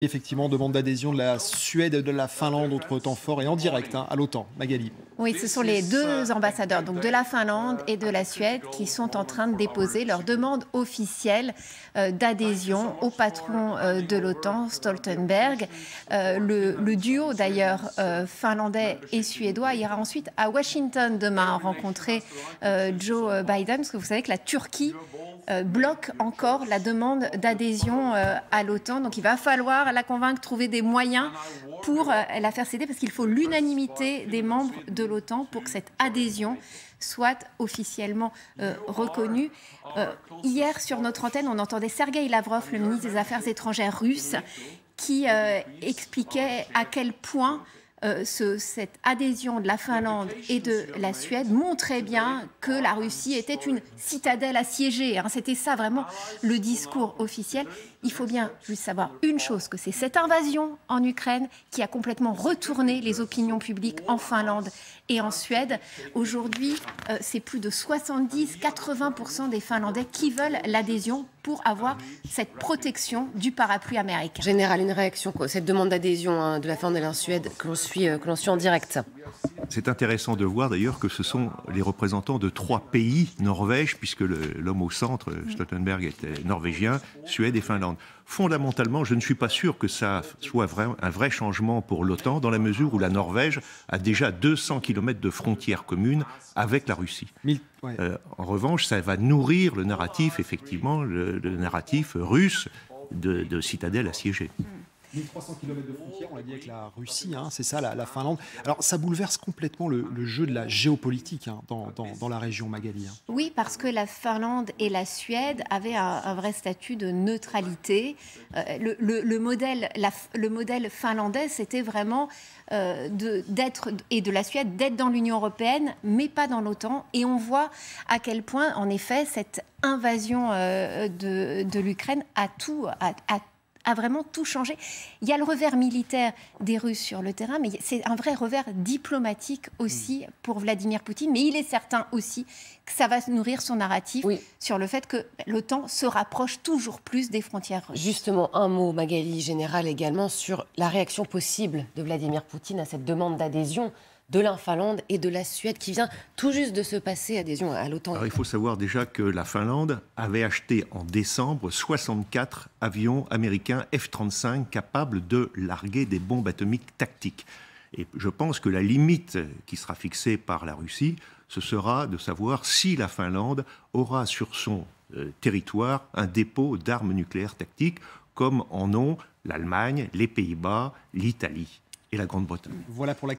Effectivement, demande d'adhésion de la Suède et de la Finlande, autre temps fort, et en direct à l'OTAN. Magali. Oui, ce sont les deux ambassadeurs, donc de la Finlande et de la Suède, qui sont en train de déposer leur demande officielle d'adhésion au patron de l'OTAN, Stoltenberg. Le duo, d'ailleurs, finlandais et suédois, ira ensuite à Washington demain rencontrer Joe Biden, parce que vous savez que la Turquie bloque encore la demande d'adhésion à l'OTAN. Donc il va falloir la convaincre, trouver des moyens pour la faire céder, parce qu'il faut l'unanimité des membres de l'OTAN pour que cette adhésion soit officiellement reconnue. Hier, sur notre antenne, on entendait Sergueï Lavrov, le ministre des Affaires étrangères russe, qui expliquait à quel point cette adhésion de la Finlande et de la Suède montrait bien que la Russie était une citadelle assiégée. C'était ça vraiment le discours officiel. Il faut bien juste savoir une chose, que c'est cette invasion en Ukraine qui a complètement retourné les opinions publiques en Finlande et en Suède. Aujourd'hui, c'est plus de 70-80% des Finlandais qui veulent l'adhésion pour avoir cette protection du parapluie américain. Général, une réaction, cette demande d'adhésion de la Finlande et de la Suède que l'on suit en direct. C'est intéressant de voir d'ailleurs que ce sont les représentants de 3 pays, Norvège, puisque l'homme au centre, Stoltenberg, était norvégien, Suède et Finlande. Fondamentalement, je ne suis pas sûr que ça soit un vrai changement pour l'OTAN, dans la mesure où la Norvège a déjà 200 km de frontières communes avec la Russie. En revanche, ça va nourrir le narratif, effectivement, le narratif russe de citadelle assiégée. 1300 km de frontières, on l'a dit, avec la Russie, c'est ça, la Finlande. Alors, ça bouleverse complètement le jeu de la géopolitique dans la région, Magali. Oui, parce que la Finlande et la Suède avaient un vrai statut de neutralité. Le modèle finlandais, c'était vraiment d'être, et de la Suède, d'être dans l'Union européenne, mais pas dans l'OTAN. Et on voit à quel point, en effet, cette invasion de l'Ukraine a vraiment tout changé. Il y a le revers militaire des Russes sur le terrain, mais c'est un vrai revers diplomatique aussi pour Vladimir Poutine. Mais il est certain aussi que ça va nourrir son narratif sur le fait que l'OTAN se rapproche toujours plus des frontières russes. Justement, un mot, Magali, général, également, sur la réaction possible de Vladimir Poutine à cette demande d'adhésion de la Finlande et de la Suède, qui vient tout juste de se passer adhésion à l'OTAN. Alors, il faut savoir déjà que la Finlande avait acheté en décembre 64 avions américains F-35 capables de larguer des bombes atomiques tactiques. Et je pense que la limite qui sera fixée par la Russie, ce sera de savoir si la Finlande aura sur son territoire un dépôt d'armes nucléaires tactiques, comme en ont l'Allemagne, les Pays-Bas, l'Italie et la Grande-Bretagne. Voilà pour la